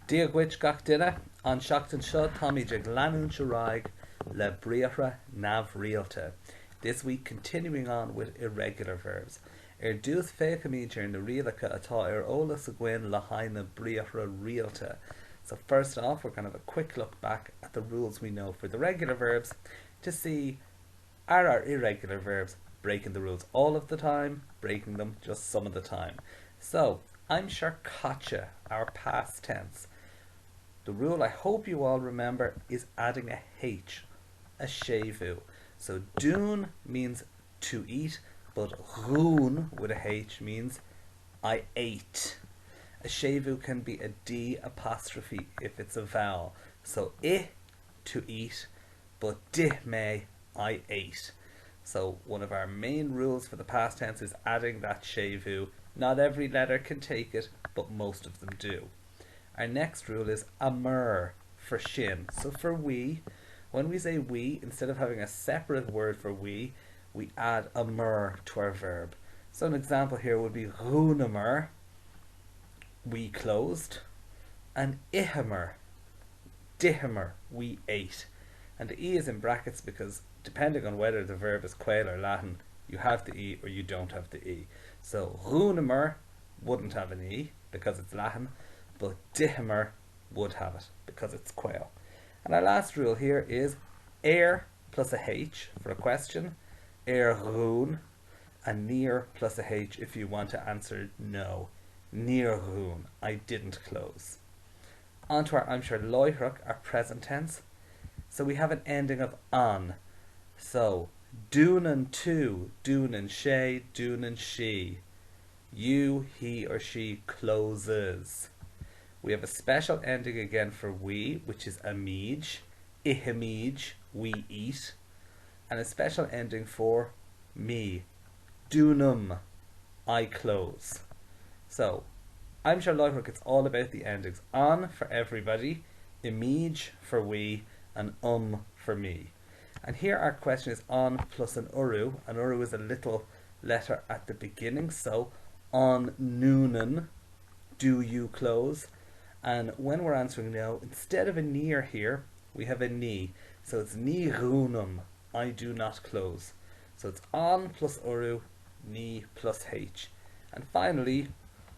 Téigh gach duine an seachtain seo táimid leanún sharaig le bríothra nabhríalta. This week continuing on with irregular verbs. Dús féicimid na rialacha atá ólas a gcuin le haina bríothra rialta. So first off, we're going to have a quick look back at the rules we know for the regular verbs to see, are our irregular verbs breaking the rules all of the time, breaking them just some of the time. So, I'm sure catcha, our past tense. The rule I hope you all remember is adding a H, a shevu. So dún means to eat, but rún with a H means I ate. A shevu can be a D apostrophe if it's a vowel. So I, to eat, but di me, I ate. So one of our main rules for the past tense is adding that shevu. Not every letter can take it, but most of them do. Our next rule is amur for shin. So for we, when we say we, instead of having a separate word for we add amur to our verb. So an example here would be runamur, we closed, and ihamur, dihamur, we ate. And the E is in brackets because depending on whether the verb is Quail or Latin, you have the E or you don't have the E. So runamur wouldn't have an E because it's Latin, but dihamur would have it because it's Quail. And our last rule here is plus a H for a question, rún, and near plus a H if you want to answer no. Near rún, I didn't close. On to our I'm sure loihrach, our present tense. So we have an ending of an. So dúnan tú, dúnan sé, dúnan she. You, he or she closes. We have a special ending again for we, which is amij, ihamij, we eat, and a special ending for me, dunum, I close. So, I'm sure loihrach, it's all about the endings. On for everybody, imij for we, and for me. And here our question is on plus an uru. An uru is a little letter at the beginning, so on noonan, do you close? And when we're answering no, instead of a near here, we have a ni. So it's ni runum, I do not close. So it's on plus uru, ni plus h. And finally,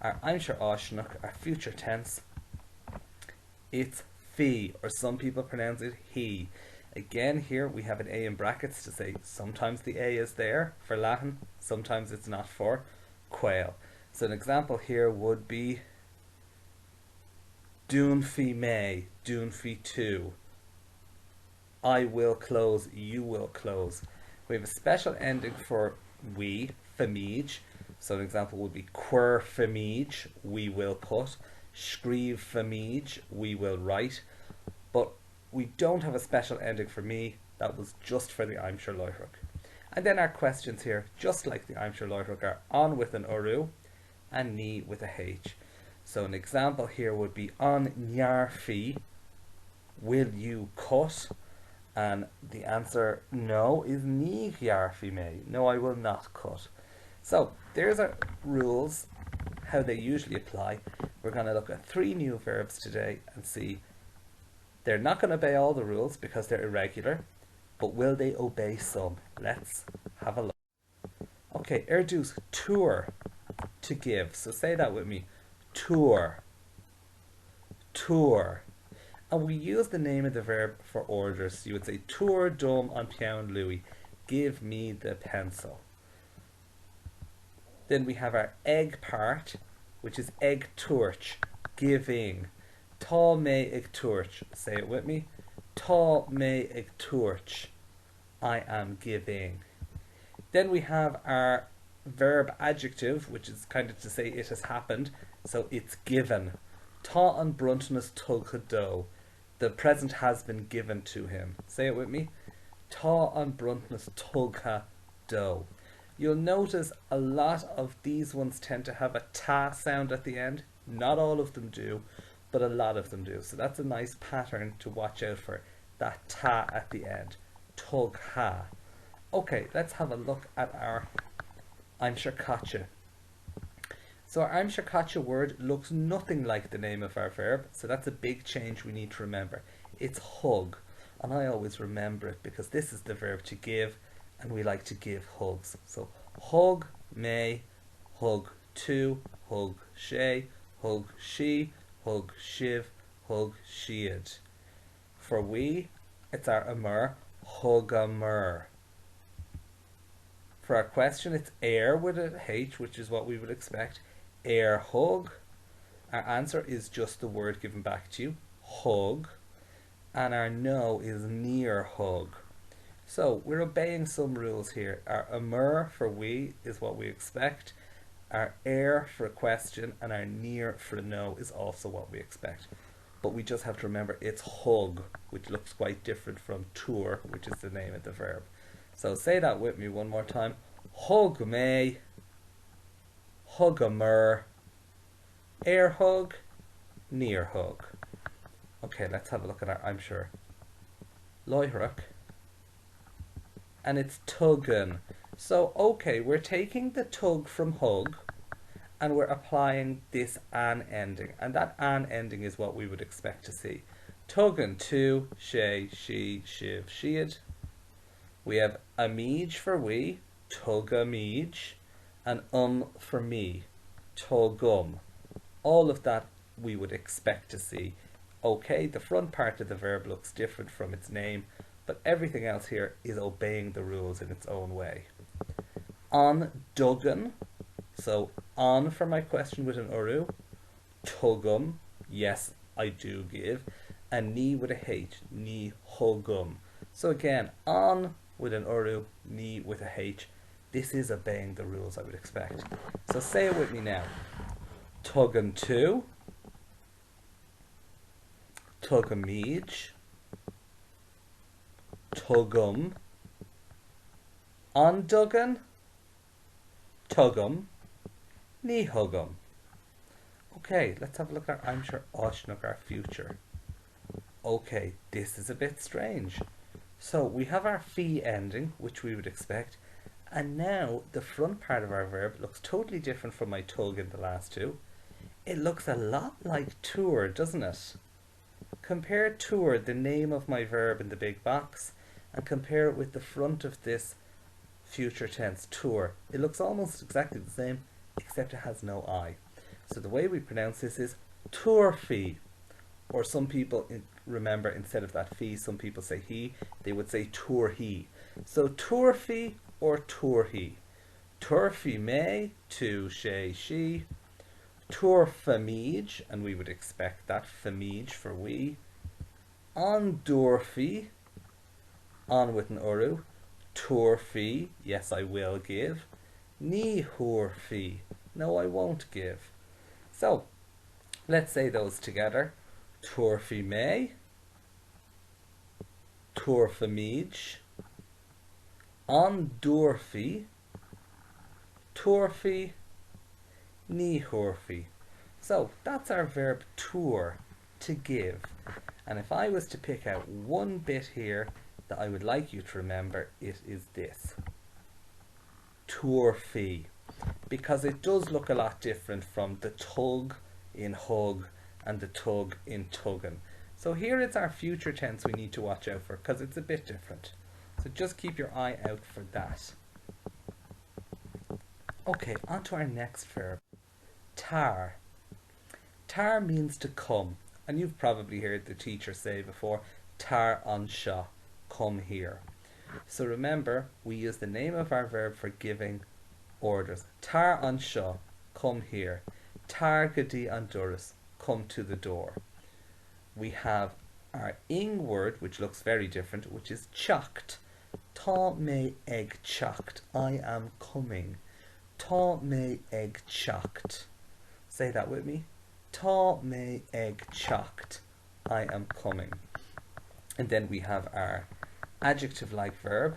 our I'm sure ashnuk, our future tense, it's fi, or some people pronounce it he. Again, here we have an A in brackets to say sometimes the A is there for Latin, sometimes it's not for Quail. So an example here would be dún fi me, dún fi tu. I will close, you will close. We have a special ending for we, famij. So an example would be quer famij, we will put. Scríb famij, we will write. But we don't have a special ending for me. That was just for the I'm sure loihrach. And then our questions here, just like the I'm sure loihrach, are on with an uru and ni with a h. So an example here would be on nyarfi, will you cut? And the answer no is ni yarfi me. No, I will not cut. So there's our rules, how they usually apply. We're going to look at 3 new verbs today and see they're not going to obey all the rules because they're irregular, but will they obey some? Let's have a look. Okay, dús tour, to give. So say that with me. Tour, tour. And we use the name of the verb for orders. So you would say tour dom an peann Louis, give me the pencil. Then we have our egg part, which is egg tuairt, giving. Tá me ag tuairt, say it with me. Tá me ag tuairt, I am giving. Then we have our verb adjective, which is kind of to say it has happened. So it's given. Tá an bruntnas tugha do. The present has been given to him. Say it with me. Tá an bruntnas tugha do. You'll notice a lot of these ones tend to have a ta sound at the end. Not all of them do, but a lot of them do. So that's a nice pattern to watch out for. That ta at the end. Tugha. Okay, let's have a look at our I'm sure catcha. So our Aimsir Caite word looks nothing like the name of our verb, so that's a big change we need to remember. It's hug, and I always remember it because this is the verb to give, and we like to give hugs. So hug me, hug to, hug she, hug she, hug shiv, hug shiad. For we, it's our amur, hugamur. For our question, it's air with a H, which is what we would expect. Air hug. Our answer is just the word given back to you, hug. And our no is near hug. So we're obeying some rules here. Our amur for we is what we expect. Our air for a question and our near for a no is also what we expect. But we just have to remember it's hug, which looks quite different from tour, which is the name of the verb. So say that with me one more time. Hug me, hugamur, air hug, near hug. Okay, let's have a look at our Aimsir Loihrach. And it's tuggin. So, okay, we're taking the tug from hug and we're applying this an ending. And that an ending is what we would expect to see. Tuggin to, she, shiv, shiad. We have amij for we, tugamij, and for me, tugum. All of that we would expect to see. Okay, the front part of the verb looks different from its name, but everything else here is obeying the rules in its own way. On duggan, so on for my question with an uru, tugum, yes, I do give, and ni with a H, ni hugum. So again, on with an uru, ni with a H. This is obeying the rules I would expect. So say it with me now. Tuggin to, tugamij, tugum, on duggan, tugum, ni hugum. Okay, let's have a look at Aimsir Oshnach, our future. Okay, this is a bit strange. So we have our fee ending, which we would expect, and now the front part of our verb looks totally different from my tug in the last two. It looks a lot like tour, doesn't it? Compare tour, the name of my verb in the big box, and compare it with the front of this future tense, tour. It looks almost exactly the same, except it has no I. So the way we pronounce this is turfi, or some people remember instead of that fee, some people say he, they would say turhi. So turfi or turhi. Turfi me, to, she, turfamij, and we would expect that, famij for we. Ondorfi, on with an uru. Turfi, yes I will give. Ni hurfi, no I won't give. So, let's say those together. Turfi me, turfamij, ondorfi, turfi, ni hurfi. So that's our verb tour, to give. And if I was to pick out one bit here that I would like you to remember, it is this. Turfi. Because it does look a lot different from the tug in hug and the tug in tuggin. So here is our future tense we need to watch out for, because it's a bit different. So just keep your eye out for that. Okay, on to our next verb. Tar. Tar means to come, and you've probably heard the teacher say before, tar an seo, come here. So remember, we use the name of our verb for giving orders. Tar an seo, come here. Tar gadi an doras, come to the door. We have our ing word, which looks very different, which is chocked. Tá me ag chocked, I am coming. Tá me ag chocked. Say that with me. Tá me ag chocked, I am coming. And then we have our adjective-like verb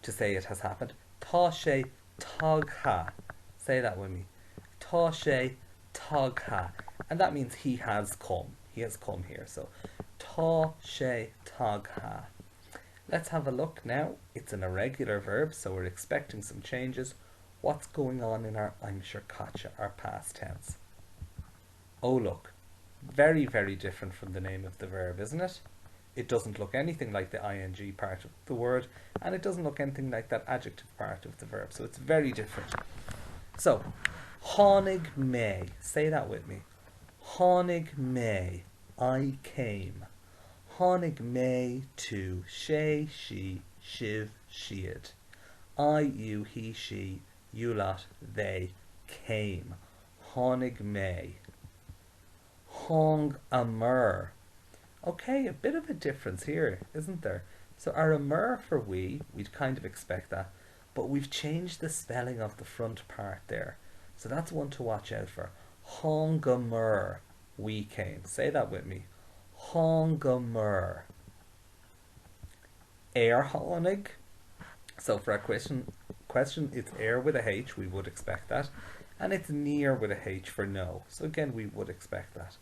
to say it has happened. Tá sé tagha. Say that with me. Tá sé tagha. And that means he has come. He has come here. So, tá sé tagha. Let's have a look now. It's an irregular verb, so we're expecting some changes. What's going on in our I'm sure catcha, our past tense? Oh look, very, very different from the name of the verb, isn't it? It doesn't look anything like the ing part of the word, and it doesn't look anything like that adjective part of the verb, so it's very different. So, Hánig mé, say that with me. Hánig mé, I came. Hánig mé to sé, she, shiv, siad. I, you, he, she, you lot, they came. Hánig mé. Hong amur. Okay, a bit of a difference here, isn't there? So our amur for we'd kind of expect that, but we've changed the spelling of the front part there. So that's one to watch out for. Hong amur, we came. Say that with me. Hong amur. Air hánig. So for our question, it's air with a H, we would expect that. And it's near with a H for no. So again, we would expect that.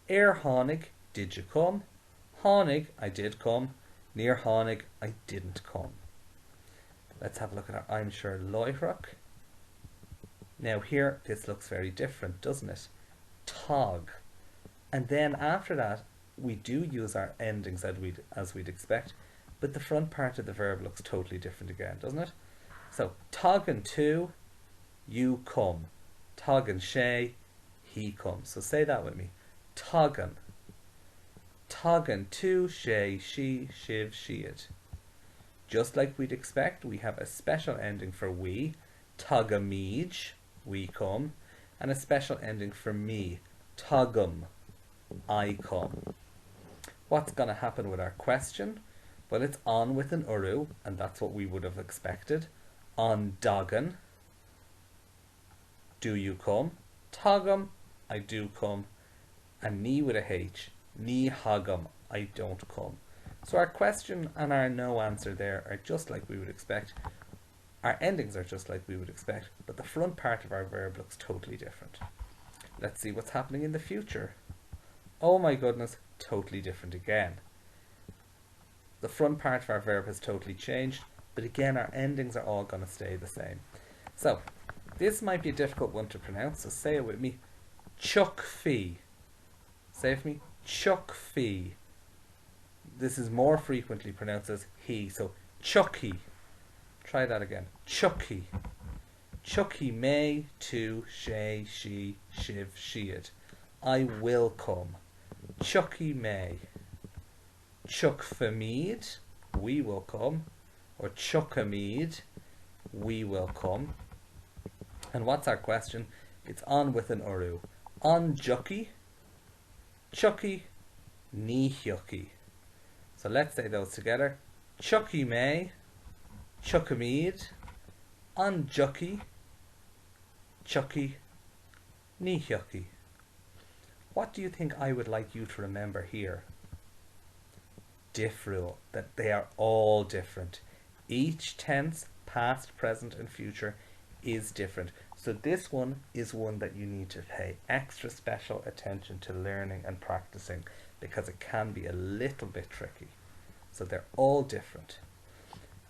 Air hánig, did you come? Hánig, I did come. Near hánig, I didn't come. Let's have a look at our I'm sure loihrach. Now here, this looks very different, doesn't it? Tog. And then after that, we do use our endings as we'd expect, but the front part of the verb looks totally different again, doesn't it? So, togan to, you come. Togan sé, he comes. So say that with me. Togan. Togan to, sé, she, shiv, siad. Just like we'd expect, we have a special ending for we. Togamij, we come. And a special ending for me. Togum, I come. What's going to happen with our question? Well, it's on with an uru, and that's what we would have expected. On dagan, do you come? Togum, I do come. And ni with a H, ni hagum, I don't come. So our question and our no answer there are just like we would expect. Our endings are just like we would expect, but the front part of our verb looks totally different. Let's see what's happening in the future. Oh my goodness, totally different again. The front part of our verb has totally changed, but again our endings are all going to stay the same. So, this might be a difficult one to pronounce, so say it with me. Chuck fee. Say it with me. Chuck fee. This is more frequently pronounced as he, so chucky. Try that again. Chucky. Chucky may to sé, she, shiv, siad. I will come. Chucky may. Chuck famid, we will come. Or chuckamid, we will come. And what's our question? It's on with an uru. On jucky, chucky, ni hyucky. So let's say those together. Chucky may, chuckamid, on jucky, chucky, ni hyucky. What do you think I would like you to remember here? Diff rule, that they are all different. Each tense, past, present and future, is different. So this one is one that you need to pay extra special attention to learning and practicing, because it can be a little bit tricky. So they're all different.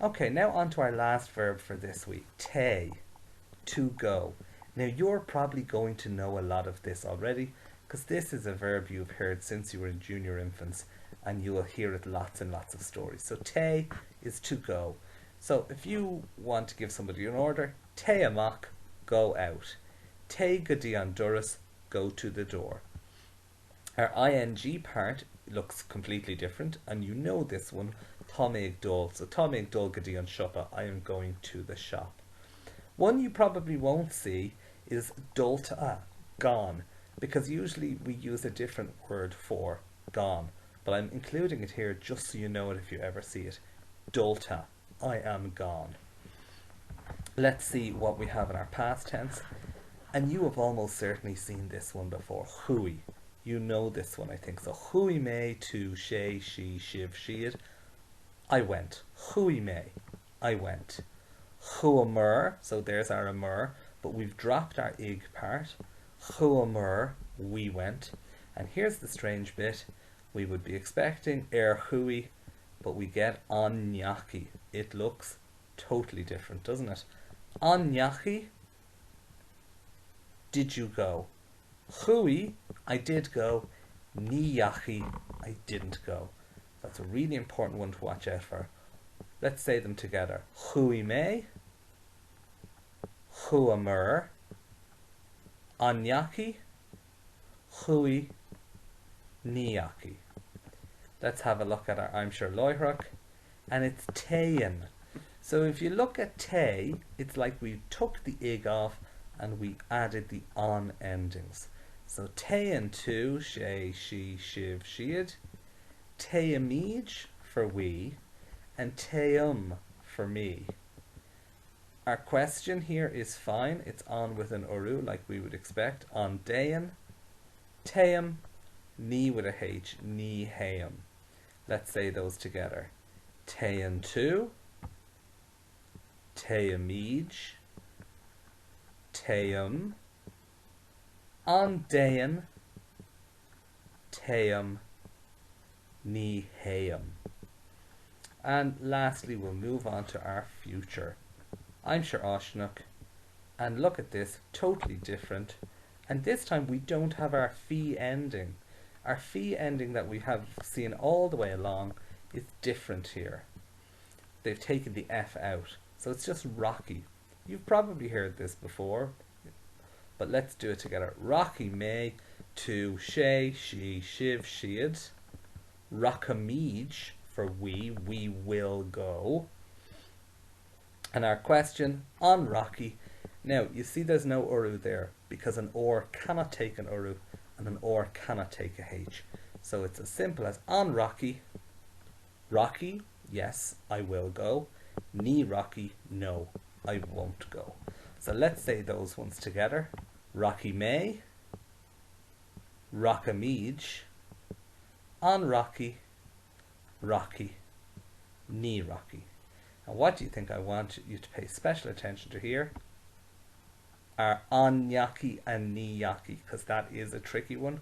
Okay, now on to our last verb for this week. Téigh, to go. Now you're probably going to know a lot of this already, because this is a verb you've heard since you were in junior infants, and you will hear it lots and lots of stories. So téigh is to go. So if you want to give somebody an order, téigh amach, go out. Téigh go dtí an doras, go to the door. Our ing part looks completely different, and you know this one, tá méid dul. So tá méid dul go dtí an siopa, I am going to the shop. One you probably won't see is dulta, gone, because usually we use a different word for gone, but I'm including it here just so you know it if you ever see it. Dulta, I am gone. Let's see what we have in our past tense, and you have almost certainly seen this one before. Hui, you know this one I think. So hui me to sé, she, shiv, siad. I went. Hui me, I went. Chuamur, so there's our amur, but we've dropped our ig part. Chuamur, we went. And here's the strange bit. We would be expecting hui, but we get on nyaki. It looks totally different, doesn't it? On nyaki, did you go? Chui, I did go. Níochi, I didn't go. That's a really important one to watch out for. Let's say them together. Chui me, chuamur, Anyaki, chui, níochi. Let's have a look at our I'm sure loihrach, and it's Téigh. So if you look at Téigh, it's like we took the ig off and we added the on endings. So Téigh tu, she, shiv, shiad, Téigh for we, and Téigh for me. Our question here is fine. It's on with an uru like we would expect. On dayan, Téigh, ni with a h, ni haim. Let's say those together. Téigh tu, Téigh, Téigh, on dayan, Téigh, ni haim. And lastly, we'll move on to our future. I'm sure Oshnuk, and look at this, totally different. And this time we don't have our fee ending. Our fee ending that we have seen all the way along is different here. They've taken the F out. So it's just rocky. You've probably heard this before, but let's do it together. Rocky me to she, shiv, shiad. Rockamij for we will go. And our question on Rocky. Now, you see there's no uru there because an or cannot take an uru and an or cannot take a h. So it's as simple as on Rocky. Rocky, yes, I will go. Ni Rocky, no, I won't go. So let's say those ones together. Rocky may, Rockamij, on Rocky, Rocky, ni Rocky. And what do you think I want you to pay special attention to here? Our Anyaki and Níochi, because that is a tricky one.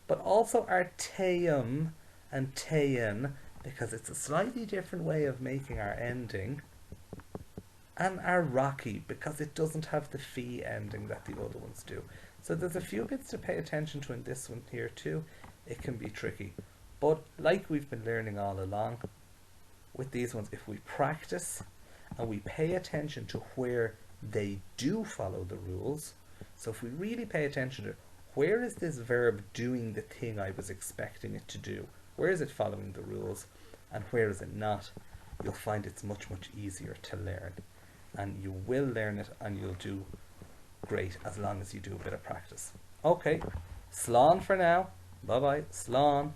But also our Téigh and Téigh, because it's a slightly different way of making our ending. And our Rocky, because it doesn't have the fee ending that the other ones do. So there's a few bits to pay attention to in this one here too. It can be tricky. But like we've been learning all along, with these ones, if we practice and we pay attention to where they do follow the rules, so if we really pay attention to where is this verb doing the thing I was expecting it to do, where is it following the rules, and where is it not, you'll find it's much easier to learn, and you will learn it and you'll do great as long as you do a bit of practice. Okay, slán for now. Bye bye, slán.